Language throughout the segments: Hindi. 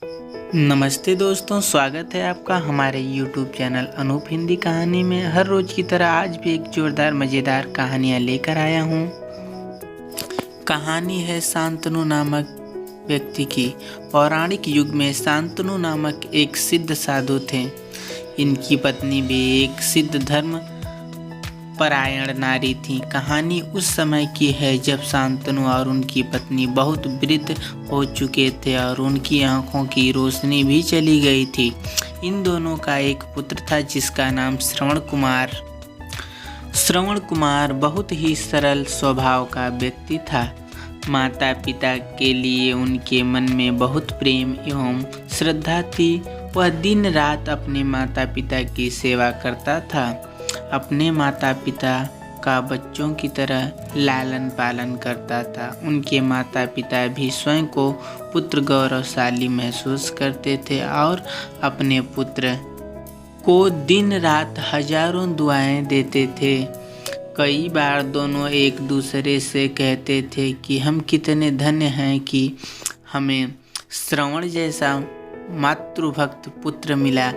नमस्ते दोस्तों, स्वागत है आपका हमारे YouTube चैनल अनूप हिंदी कहानी में। हर रोज़ की तरह आज भी एक जोरदार मज़ेदार कहानियाँ लेकर आया हूँ। कहानी है शांतनु नामक व्यक्ति की। पौराणिक युग में शांतनु नामक एक सिद्ध साधु थे। इनकी पत्नी भी एक सिद्ध धर्म परायण नारी थी। कहानी उस समय की है जब शांतनु और उनकी पत्नी बहुत वृद्ध हो चुके थे और उनकी आंखों की रोशनी भी चली गई थी। इन दोनों का एक पुत्र था जिसका नाम श्रवण कुमार। श्रवण कुमार बहुत ही सरल स्वभाव का व्यक्ति था। माता पिता के लिए उनके मन में बहुत प्रेम एवं श्रद्धा थी। वह दिन रात अपने माता पिता की सेवा करता था। अपने माता पिता का बच्चों की तरह लालन पालन करता था। उनके माता पिता भी स्वयं को पुत्र गौरवशाली महसूस करते थे और अपने पुत्र को दिन रात हजारों दुआएं देते थे। कई बार दोनों एक दूसरे से कहते थे कि हम कितने धन्य हैं कि हमें श्रवण जैसा मातृभक्त पुत्र मिला,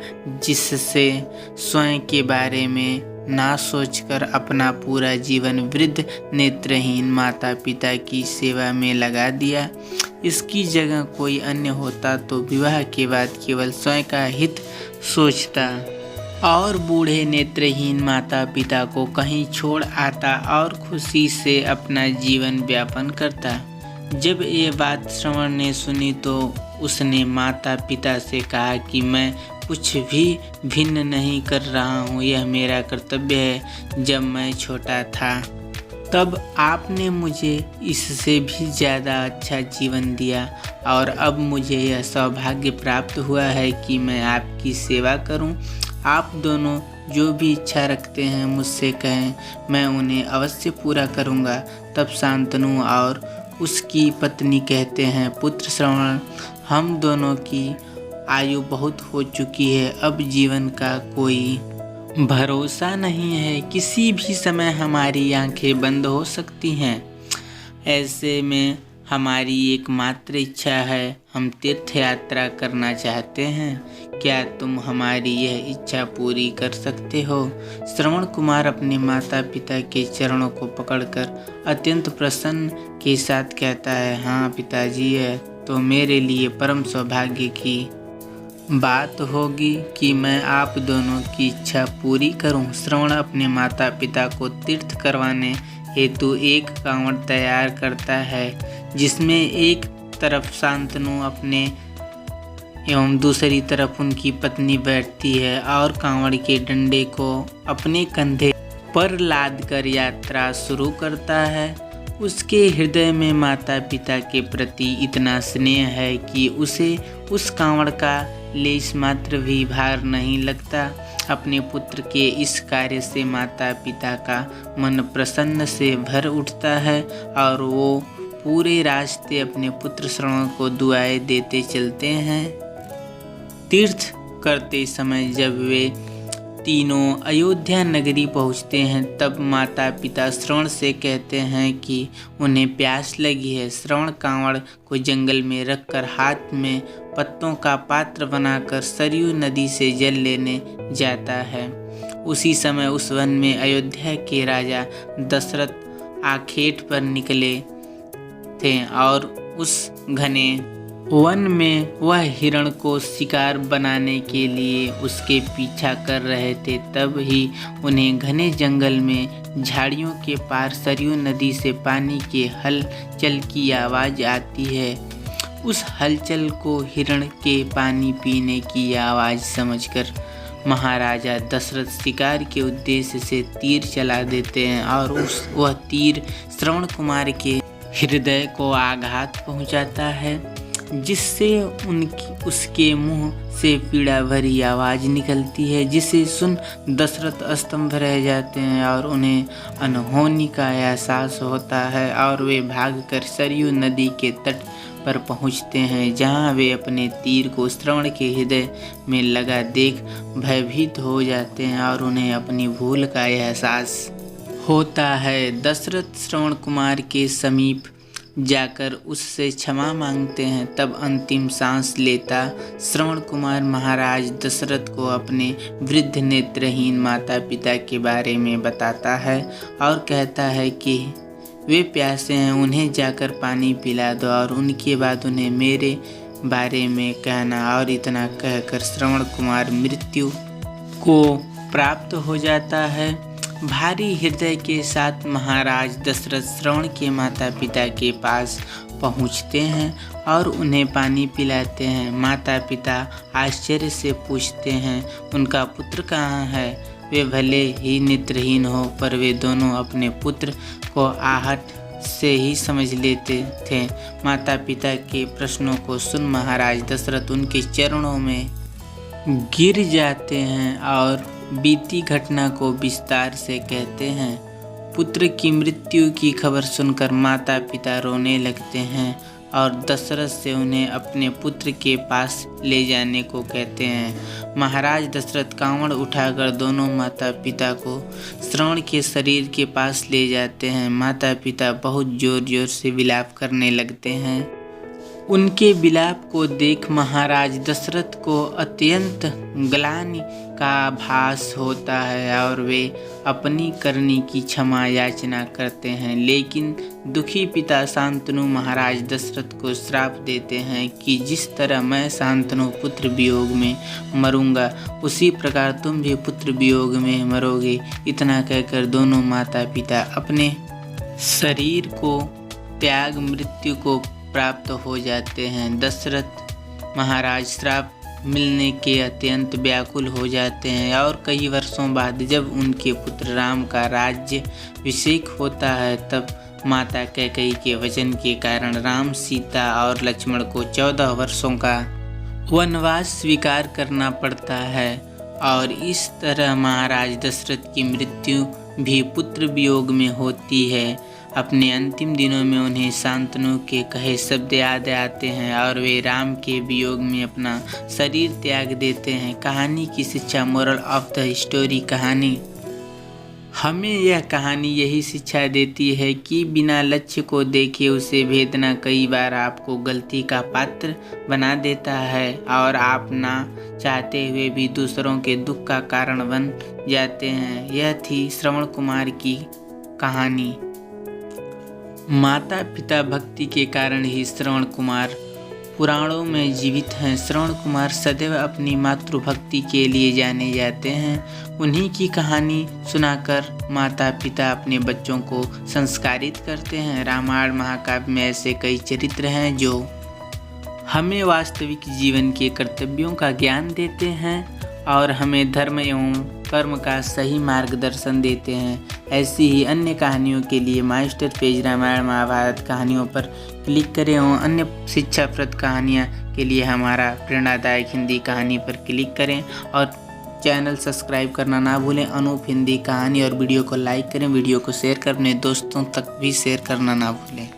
जिससे स्वयं के बारे में ना सोचकर अपना पूरा जीवन वृद्ध नेत्रहीन माता पिता की सेवा में लगा दिया। इसकी जगह कोई अन्य होता तो विवाह के बाद केवल स्वयं का हित सोचता और बूढ़े नेत्रहीन माता पिता को कहीं छोड़ आता और खुशी से अपना जीवन व्यापन करता। जब ये बात श्रवण ने सुनी तो उसने माता पिता से कहा कि मैं कुछ भी भिन्न नहीं कर रहा हूँ, यह मेरा कर्तव्य है। जब मैं छोटा था तब आपने मुझे इससे भी ज़्यादा अच्छा जीवन दिया और अब मुझे यह सौभाग्य प्राप्त हुआ है कि मैं आपकी सेवा करूँ। आप दोनों जो भी इच्छा रखते हैं मुझसे कहें, मैं उन्हें अवश्य पूरा करूँगा। तब शांतनु और उसकी पत्नी कहते हैं, पुत्र श्रवण, हम दोनों की आयु बहुत हो चुकी है। अब जीवन का कोई भरोसा नहीं है। किसी भी समय हमारी आंखें बंद हो सकती हैं। ऐसे में हमारी एकमात्र इच्छा है, हम तीर्थ यात्रा करना चाहते हैं। क्या तुम हमारी यह इच्छा पूरी कर सकते हो? श्रवण कुमार अपने माता पिता के चरणों को पकड़कर अत्यंत प्रसन्न के साथ कहता है, हाँ पिताजी, यह तो मेरे लिए परम सौभाग्य की बात होगी कि मैं आप दोनों की इच्छा पूरी करूं। श्रवण अपने माता पिता को तीर्थ करवाने हेतु एक कांवड़ तैयार करता है, जिसमें एक तरफ शांतनु अपने एवं दूसरी तरफ उनकी पत्नी बैठती है और कांवड़ के डंडे को अपने कंधे पर लाद कर यात्रा शुरू करता है। उसके हृदय में माता पिता के प्रति इतना स्नेह है कि उसे उस कांवड़ का लेश मात्र भी भार नहीं लगता। अपने पुत्र के इस कार्य से माता पिता का मन प्रसन्न से भर उठता है और वो पूरे रास्ते अपने पुत्र श्रवण को दुआएं देते चलते हैं। तीर्थ करते समय जब वे तीनों अयोध्या नगरी पहुंचते हैं तब माता पिता श्रवण से कहते हैं कि उन्हें प्यास लगी है। श्रवण कांवड़ को जंगल में रखकर हाथ में पत्तों का पात्र बनाकर सरयू नदी से जल लेने जाता है। उसी समय उस वन में अयोध्या के राजा दशरथ आखेट पर निकले थे और उस घने वन में वह हिरण को शिकार बनाने के लिए उसके पीछा कर रहे थे। तब ही उन्हें घने जंगल में झाड़ियों के पार सरयू नदी से पानी के हलचल की आवाज़ आती है। उस हलचल को हिरण के पानी पीने की आवाज़ समझकर महाराजा दशरथ शिकार के उद्देश्य से तीर चला देते हैं और वह तीर श्रवण कुमार के हृदय को आघात पहुंचाता है, जिससे उसके मुंह से पीड़ा भरी आवाज़ निकलती है, जिसे सुन दशरथ स्तंभ रह जाते हैं और उन्हें अनहोनी का एहसास होता है और वे भागकर सरयू नदी के तट पर पहुंचते हैं, जहां वे अपने तीर को श्रवण के हृदय में लगा देख भयभीत हो जाते हैं और उन्हें अपनी भूल का एहसास होता है। दशरथ श्रवण कुमार के समीप जाकर उससे क्षमा मांगते हैं। तब अंतिम सांस लेता श्रवण कुमार महाराज दशरथ को अपने वृद्ध नेत्रहीन माता पिता के बारे में बताता है और कहता है कि वे प्यासे हैं, उन्हें जाकर पानी पिला दो और उनके बाद उन्हें मेरे बारे में कहना। और इतना कहकर श्रवण कुमार मृत्यु को प्राप्त हो जाता है। भारी हृदय के साथ महाराज दशरथ श्रवण के माता पिता के पास पहुंचते हैं और उन्हें पानी पिलाते हैं। माता पिता आश्चर्य से पूछते हैं उनका पुत्र कहाँ है। वे भले ही नेत्रहीन हो पर वे दोनों अपने पुत्र को आहट से ही समझ लेते थे। माता पिता के प्रश्नों को सुन महाराज दशरथ उनके चरणों में गिर जाते हैं और बीती घटना को विस्तार से कहते हैं। पुत्र की मृत्यु की खबर सुनकर माता पिता रोने लगते हैं और दशरथ से उन्हें अपने पुत्र के पास ले जाने को कहते हैं। महाराज दशरथ कांवड़ उठाकर दोनों माता पिता को श्रवण के शरीर के पास ले जाते हैं। माता पिता बहुत जोर जोर से विलाप करने लगते हैं। उनके विलाप को देख महाराज दशरथ को अत्यंत ग्लानि का आभास होता है और वे अपनी करनी की क्षमा याचना करते हैं। लेकिन दुखी पिता शांतनु महाराज दशरथ को श्राप देते हैं कि जिस तरह मैं शांतनु पुत्र वियोग में मरूंगा उसी प्रकार तुम भी पुत्र वियोग में मरोगे। इतना कहकर दोनों माता पिता अपने शरीर को त्याग मृत्यु को प्राप्त हो जाते हैं। दशरथ महाराज श्राप मिलने के अत्यंत व्याकुल हो जाते हैं और कई वर्षों बाद जब उनके पुत्र राम का राज्याभिषेक होता है तब माता कैकेयी के वचन के कारण राम, सीता और लक्ष्मण को 14 वर्षों का वनवास स्वीकार करना पड़ता है। और इस तरह महाराज दशरथ की मृत्यु भी पुत्र वियोग में होती है। अपने अंतिम दिनों में उन्हें शांतनु के कहे शब्द याद आते हैं और वे राम के वियोग में अपना शरीर त्याग देते हैं। कहानी की शिक्षा, मोरल ऑफ द स्टोरी कहानी हमें यह कहानी यही शिक्षा देती है कि बिना लक्ष्य को देखे उसे भेदना कई बार आपको गलती का पात्र बना देता है और आप ना चाहते हुए भी दूसरों के दुख का कारण बन जाते हैं। यह थी श्रवण कुमार की कहानी। माता पिता भक्ति के कारण ही श्रवण कुमार पुराणों में जीवित हैं। श्रवण कुमार सदैव अपनी मातृभक्ति के लिए जाने जाते हैं। उन्हीं की कहानी सुनाकर माता पिता अपने बच्चों को संस्कारित करते हैं। रामायण महाकाव्य में ऐसे कई चरित्र हैं जो हमें वास्तविक जीवन के कर्तव्यों का ज्ञान देते हैं और हमें धर्म एवं कर्म का सही मार्गदर्शन देते हैं। ऐसी ही अन्य कहानियों के लिए मास्टर पेज रामायण महाभारत कहानियों पर क्लिक करें और अन्य शिक्षाप्रद कहानियाँ के लिए हमारा प्रेरणादायक हिंदी कहानी पर क्लिक करें और चैनल सब्सक्राइब करना ना भूलें। अनूप हिंदी कहानी और वीडियो को लाइक करें, वीडियो को शेयर कर अपने दोस्तों तक भी शेयर करना ना भूलें।